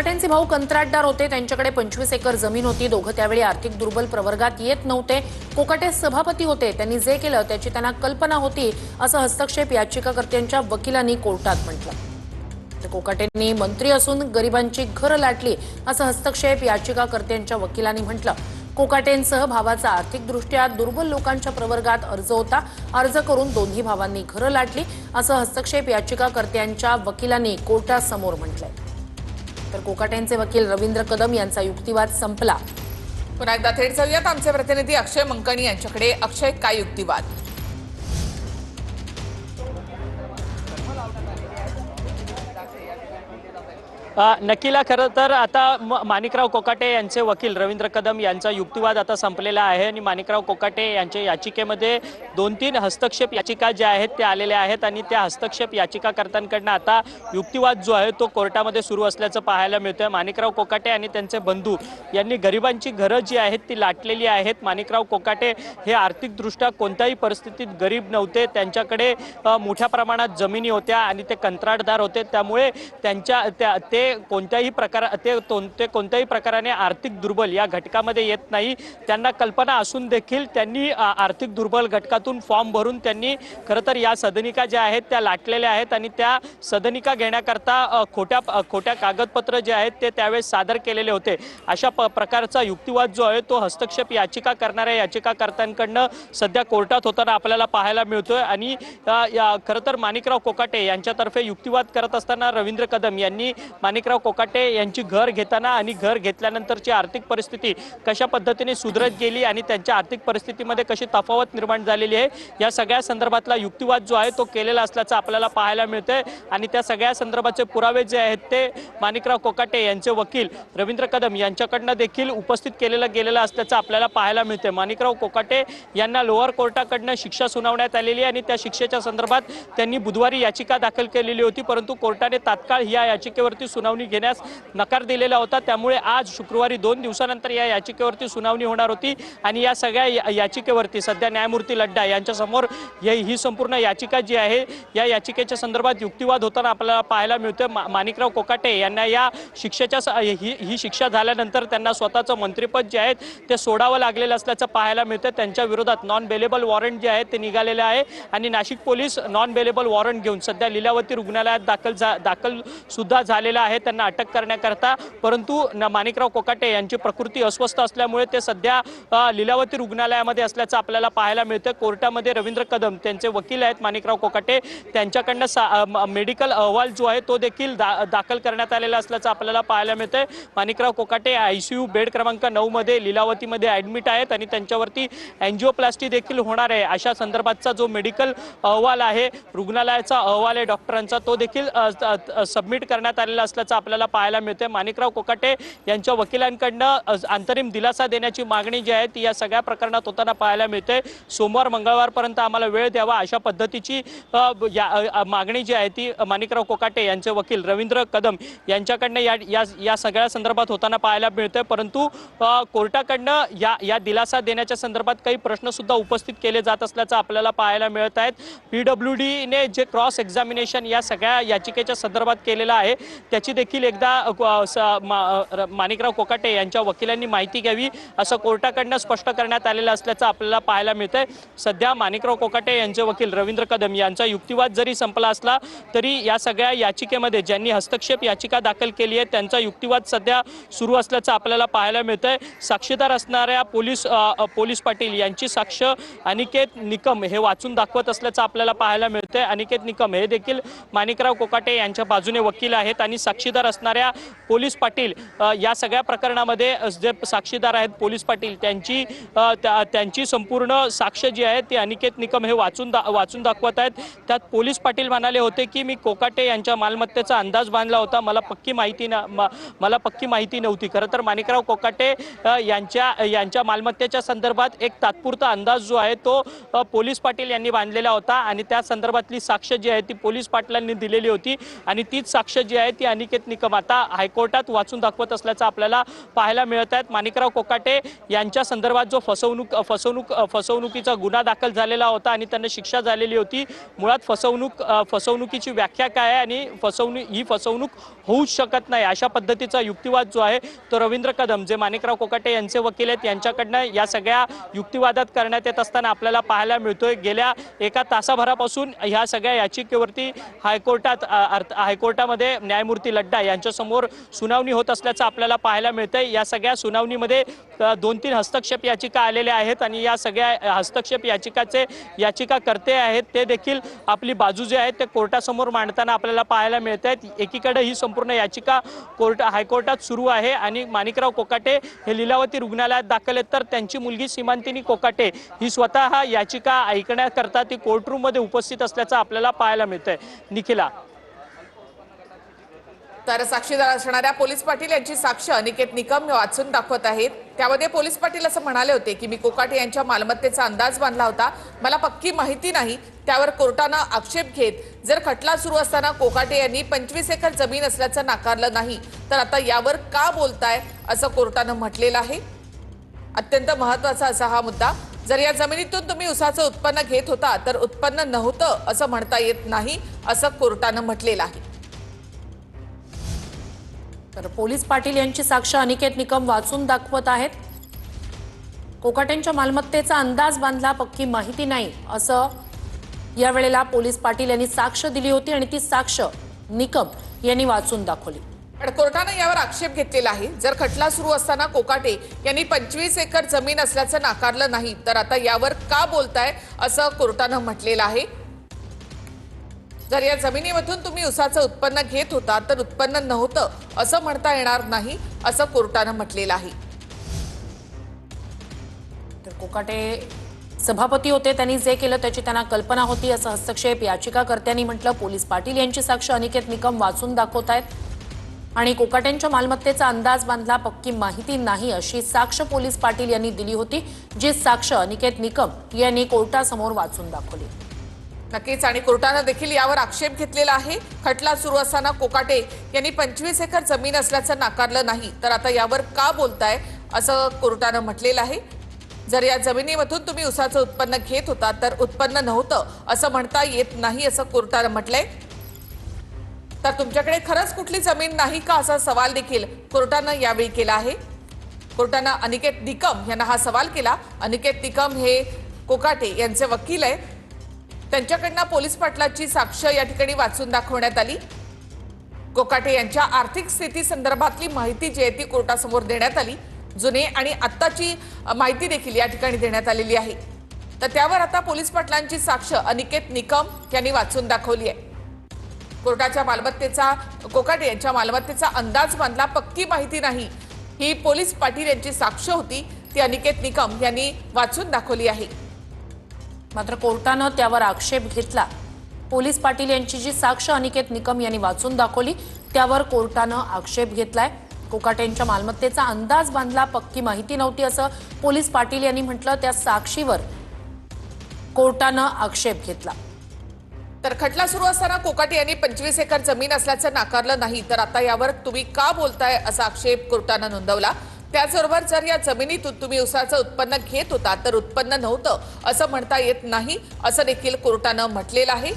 कोकाटेंचे भाऊ कंत्राटदार होते। त्यांच्याकडे 25 एकर जमीन होती। दोघं त्यावेळी आर्थिक दुर्बल प्रवर्गात येत नव्हते। कोकाटे सभापती होते। त्यांनी जे केलं त्याची त्यांना कल्पना होती असं हस्तक्षेप याचिकाकर्त्यांच्या वकिलांनी कोर्टात म्हटलं। कोकाटेंनी मंत्री असून गरिबांची घरं लाटली असं हस्तक्षेप याचिकाकर्त्यांच्या वकिलांनी म्हटलं। कोकाटेंसह भावाचा आर्थिकदृष्ट्या दुर्बल लोकांच्या प्रवर्गात अर्ज होता। अर्ज करून दोन्ही भावांनी घरं लाटली असं हस्तक्षेप याचिकाकर्त्यांच्या वकिलांनी कोर्टासमोर म्हटलंय। तर कोकाटेंचे वकील रवींद्र कदम यांचा युक्तिवाद संपला। पुन्हा एकदा थेट जाऊयात आमचे प्रतिनिधी अक्षय मंकणी यांच्याकडे। अक्षय, काय युक्तिवाद? नक्कीला खरं तर आता माणिकराव कोकाटे यांचे वकील रवींद्र कदम यांचा युक्तिवाद आता संपलेला आहे आणि माणिकराव कोकाटे यांच्या याचिकेमध्ये 2-3 हस्तक्षेप याचिका ज्या आहेत त्या आलेल्या आहेत आणि त्या हस्तक्षेप याचिकाकर्त्यांकडनं आता युक्तिवाद जो आहे तो कोर्टामध्ये सुरू असल्याचं पाहायला मिळतंय। माणिकराव कोकाटे आणि त्यांचे बंधू यांनी गरिबांची घरं जी आहेत ती लाटलेली आहेत। माणिकराव कोकाटे हे आर्थिकदृष्ट्या कोणत्याही परिस्थितीत गरीब नव्हते। त्यांच्याकडे मोठ्या प्रमाणात जमिनी होत्या आणि ते कंत्राटदार होते। त्यामुळे ते कोणत्याही प्रकाराने आर्थिक दुर्बल या घटकामध्ये येत नाही। त्यांना कल्पना असून देखील त्यांनी आर्थिक दुर्बल घटकातून फॉर्म भरून त्यांनी खरं तर या सदनिका ज्या आहेत त्या लाटलेल्या आहेत आणि त्या सदनिका घेण्याकरता खोट्या कागदपत्र जे आहेत ते त्यावेळेस सादर केलेले होते। अशा प्रकारचा युक्तिवाद जो आहे तो हस्तक्षेप याचिका करणाऱ्या याचिकाकर्त्यांकडनं सध्या कोर्टात होताना आपल्याला पाहायला मिळतोय। आणि खरं तर माणिकराव कोकाटे यांच्यातर्फे युक्तिवाद करत असताना रवींद्र कदम यांनी माणिकराव कोकाटे यांची घर घेताना आणि घर घेतल्यानंतरची आर्थिक परिस्थिती कशा पद्धतीने सुधरत गेली आणि त्यांच्या आर्थिक परिस्थितीमध्ये कशी तफावत निर्माण झालेली आहे या सगळ्या संदर्भातला युक्तिवाद जो आहे तो केलेला असल्याचं आपल्याला पाहायला मिळतंय। आणि त्या सगळ्या संदर्भाचे पुरावे जे आहेत ते माणिकराव कोकाटे यांचे वकील रवींद्र कदम यांच्याकडनं देखील उपस्थित गेलेलं असल्याचं आपल्याला पाहायला मिळतंय। माणिकराव कोकाटे यांना लोअर कोर्टाकडनं शिक्षा सुनावण्यात आलेली आणि त्या शिक्षेच्या संदर्भात त्यांनी बुधवारी याचिका दाखल केलेली होती, परंतु कोर्टाने तात्काळ या याचिकेवरती सुनावणी घेण्यास नकार दिलेला होता। त्यामुळे आज शुक्रवारी 2 दिवसानंतर या याचिकेवरती सुनावणी होणार होती आणि या सगळ्या याचिकेवरती सध्या न्यायमूर्ती लड्डा यांच्यासमोर ही संपूर्ण याचिका जी आहे या याचिकेच्या संदर्भात युक्तिवाद होताना आपल्याला पाहायला मिळतोय। माणिकराव कोकाटे यांना या शिक्षेच्या ही शिक्षा झाल्यानंतर त्यांना स्वतःचं मंत्रिपद जे आहे ते सोडावं लागलेलं असल्याचं पाहायला मिळतं। त्यांच्या विरोधात नॉन बेलेबल वॉरंट जे आहे ते निघालेले आहे आणि Nashik police non bailable warrant घेऊन सध्या लीलावती रुग्णालयात दाखल सुद्धा झालेला आहे त्यांना अटक करण्याकरता। परंतु माणिकराव कोकाटे यांची प्रकृती अस्वस्थ असल्यामुळे ते सध्या लीलावती रुग्णालयामध्ये असल्याचं आपल्याला पाहायला मिळतं। कोर्टामध्ये रवींद्र कदम त्यांचे वकील आहेत माणिकराव कोकाटे त्यांच्याकडनं मेडिकल अहवाल जो आहे तो देखील दाखल करण्यात आलेला असल्याचं आपल्याला पाहायला मिळतंय। माणिकराव कोकाटे ICU बेड क्रमांक 9 मध्ये लीलावतीमध्ये ऍडमिट आहेत आणि त्यांच्यावरती एंजिओप्लास्टी देखील होणार आहे अशा संदर्भातचा जो मेडिकल अहवाल आहे रुग्णालयाचा अहवाल आहे डॉक्टरांचा तो देखील सबमिट करण्यात आलेला असल्याचं आपल्याला पाहायला मिळते। माणिकराव कोकाटे यांच्या वकिलांकडनं अंतरिम दिलासा देण्याची मागणी जी आहे ती या सगळ्या प्रकरणात होताना पाहायला मिळते। सोमवार मंगळवारपर्यंत आम्हाला वेळ द्यावा अशा पद्धतीची मागणी जी आहे ती माणिकराव कोकाटे यांचे वकील रवींद्र कदम यांच्याकडनं या सगळ्या संदर्भात होताना पाहायला मिळते। परंतु कोर्टाकडनं या दिलासा देण्याच्या संदर्भात काही प्रश्न सुद्धा उपस्थित केले जात असल्याचं आपल्याला पाहायला मिळत आहेत। PWD ने जे क्रॉस एक्झामिनेशन या सगळ्या याचिकेच्या संदर्भात केलेलं आहे त्याची देखील एकदा माणिकराव कोकाटे यांच्या वकिलांनी माहिती घ्यावी असं कोर्टाकडनं स्पष्ट करण्यात आलेलं असल्याचं आपल्याला पाहायला मिळतंय। सध्या माणिकराव कोकाटे यांचे वकील रवींद्र कदम यांचा युक्तिवाद जरी संपला असला तरी या सगळ्या याचिकेमध्ये ज्यांनी हस्तक्षेप याचिका दाखल केली आहे त्यांचा युक्तिवाद सध्या सुरू असल्याचं आपल्याला पाहायला मिळतंय। साक्षीदार असणाऱ्या पोलीस पाटील यांची साक्ष अनिकेत निकम हे वाचून दाखवत असल्याचं आपल्याला पाहायला मिळतंय। अनिकेत निकम हे देखील माणिकराव कोकाटे यांच्या बाजूने वकील आहेत आणि साक्षीदार असणाऱ्या पोलीस पाटील या सगळ्या प्रकरणामध्ये जे साक्षीदार आहेत पोलीस पाटील त्यांची संपूर्ण साक्ष जी आहे ती अनिकेत निकम हे वाचून दाखवत आहेत। त्यात पोलीस पाटील म्हणाले होते की मी कोकाटे यांच्या मालमत्तेचा अंदाज बांधला होता, मला पक्की माहिती नव्हती। खरं तर माणिकराव कोकाटे यांच्या मालमत्तेच्या संदर्भात एक तात्पुरता अंदाज जो आहे तो पोलीस पाटील यांनी बांधलेला होता आणि त्या संदर्भातली साक्ष जी आहे ती पोलीस पाटलांनी दिलेली होती आणि तीच साक्ष जी आहे ती अनिकेत निकम आता हायकोर्टात वाचून दाखवत असल्याचं आपल्याला पाहायला मिळत आहे। माणिकराव कोकाटे यांच्या संदर्भात जो फसवणुकीचा गुन्हा दाखल झालेला होता आणि त्यांना शिक्षा झालेली होती, मुळात फसवणुकीची व्याख्या काय आहे आणि ही फसवणूक होऊच शकत नाही अशा पद्धतीचा युक्तिवाद जो आहे तो रवींद्र कदम जे माणिकराव कोकाटे यांचे वकील आहेत यांच्याकडनं या सगळ्या युक्तिवादात करण्यात येत असताना आपल्याला पाहायला मिळतोय। गेल्या एका तासाभरापासून ह्या सगळ्या याचिकेवरती हायकोर्टामध्ये न्यायमूर्ती लड्डा यांच्यासमोर सुनावणी होत असल्याचं आपल्याला पाहायला मिळतंय। या सगळ्या सुनावणीमध्ये 2-3 हस्तक्षेप याचिका आलेल्या आहेत आणि या सगळ्या हस्तक्षेप याचिकाकर्ते आहेत ते देखील आपली बाजू जी आहे ते कोर्टासमोर मांडताना आपल्याला पाहायला मिळत आहेत। एकीकडे ही संपूर्ण याचिका हायकोर्टात सुरू आहे आणि माणिकराव कोकाटे हे लीलावती रुग्णालयात दाखल आहेत, तर त्यांची मुलगी सीमांतिनी कोकाटे ही स्वतः याचिका ऐकण्याकरता ती कोर्टरूममध्ये उपस्थित असल्याचं आपल्याला पाहायला मिळतंय। निखिला, तर साक्षीदार असणाऱ्या पोलीस पाटील यांची साक्ष अनिकेत निकम वाचून दाखवत आहेत। त्यामध्ये पोलीस पाटील असं म्हणाले होते की मी कोकाटे यांच्या मालमत्तेचा अंदाज बांधला होता, मला पक्की माहिती नाही। त्यावर कोर्टानं आक्षेप घेत जर खटला सुरू असताना कोकाटे यांनी 25 एकर जमीन असल्याचं नाकारलं नाही तर आता यावर का बोलताय असं कोर्टानं म्हटलेलं आहे। अत्यंत महत्त्वाचा असा हा मुद्दा, जर या जमिनीतून तुम्ही उसाचं उत्पन्न घेत होता तर उत्पन्न नव्हतं असं म्हणता येत नाही असं कोर्टानं म्हटलेलं आहे। तर पोलीस पाटील यांची साक्ष अनिकेत निकम वाचून दाखवत आहेत। कोकाटेंच्या मालमत्तेचा अंदाज बांधला, पक्की माहिती नाही असं यावेळेला पोलीस पाटील यांनी साक्ष दिली होती आणि ती साक्ष निकम यांनी वाचून दाखवली। पण कोर्टाने यावर आक्षेप घेतलेला आहे। जर खटला सुरू असताना कोकाटे यांनी 25 एकर जमीन असल्याचं नाकारलं नाही तर आता यावर का बोलताय असं कोर्टानं म्हटलेलं आहे। जर या जमिनीमधून तुम्ही उसाचं उत्पन्न घेत होता तर उत्पन्न नव्हतं असं म्हणता येणार नाही असं कोर्टानं म्हटलेलं आहे। तर कोकाटे सभापती होते, त्यांनी जे केलं त्याची त्यांना कल्पना होती असं हस्तक्षेप याचिकाकर्त्यांनी म्हटलं। पोलीस पाटील यांची साक्ष अनिकेत निकम वाचून दाखवतायत आणि कोकाटेंच्या मालमत्तेचा अंदाज बांधला, पक्की माहिती नाही अशी साक्ष पोलीस पाटील यांनी दिली होती, जी साक्ष अनिकेत निकम यांनी कोर्टासमोर वाचून दाखवली। नक्कीच, आणि कोर्टानं देखील यावर आक्षेप घेतलेला आहे। खटला सुरू असताना कोकाटे यांनी 25 एकर जमीन असल्याचं नाकारलं नाही तर आता यावर का बोलताय असं कोर्टानं म्हटलेलं आहे। जर या जमिनीमधून तुम्ही उसाचं उत्पन्न घेत होता तर उत्पन्न नव्हतं असं म्हणता येत नाही असं कोर्टानं म्हटलंय। तर तुमच्याकडे खरंच कुठली जमीन नाही का असा सवाल देखील कोर्टानं यावेळी केला आहे। कोर्टानं अनिकेत निकम यांना हा सवाल केला। अनिकेत निकम हे कोकाटे यांचे वकील आहे, त्यांच्याकडनं पोलीस पाटलाची साक्ष या ठिकाणी वाचून दाखवण्यात आली। कोकाटे यांच्या आर्थिक स्थिती संदर्भातली माहिती जी आहे ती कोर्टासमोर देण्यात आली। जुने आणि आत्ताची माहिती देखील या ठिकाणी देण्यात आलेली आहे। तर त्यावर आता पोलीस पाटलांची साक्ष अनिकेत निकम यांनी वाचून दाखवली आहे। कोर्टाच्या मालमत्तेचा कोकाटे यांच्या मालमत्तेचा अंदाज बांधला, पक्की माहिती नाही ही पोलीस पाटील यांची साक्ष होती, ती अनिकेत निकम यांनी वाचून दाखवली आहे। मात्र कोर्टानं त्यावर आक्षेप घेतला। पोलीस पाटील यांची जी साक्ष अनिकेत निकम यांनी वाचून दाखवली त्यावर कोर्टानं आक्षेप घेतलाय। कोकाटेंच्या मालमत्तेचा अंदाज बांधला, पक्की माहिती नव्हती असं पोलीस पाटील यांनी म्हटलं। त्या साक्षीवर कोर्टानं आक्षेप घेतला। तर खटला सुरू असताना कोकाटे यांनी 25 एकर जमीन असल्याचं नाकारलं नाही तर आता यावर तुम्ही का बोलताय असा आक्षेप कोर्टानं नोंदवला। त्याचबरोबर जर या जमिनीतून तुम्ही उसाचं उत्पन्न घेत होता तर उत्पन्न नव्हतं असं म्हणता येत नाही असं देखील कोर्टानं म्हटलेलं आहे।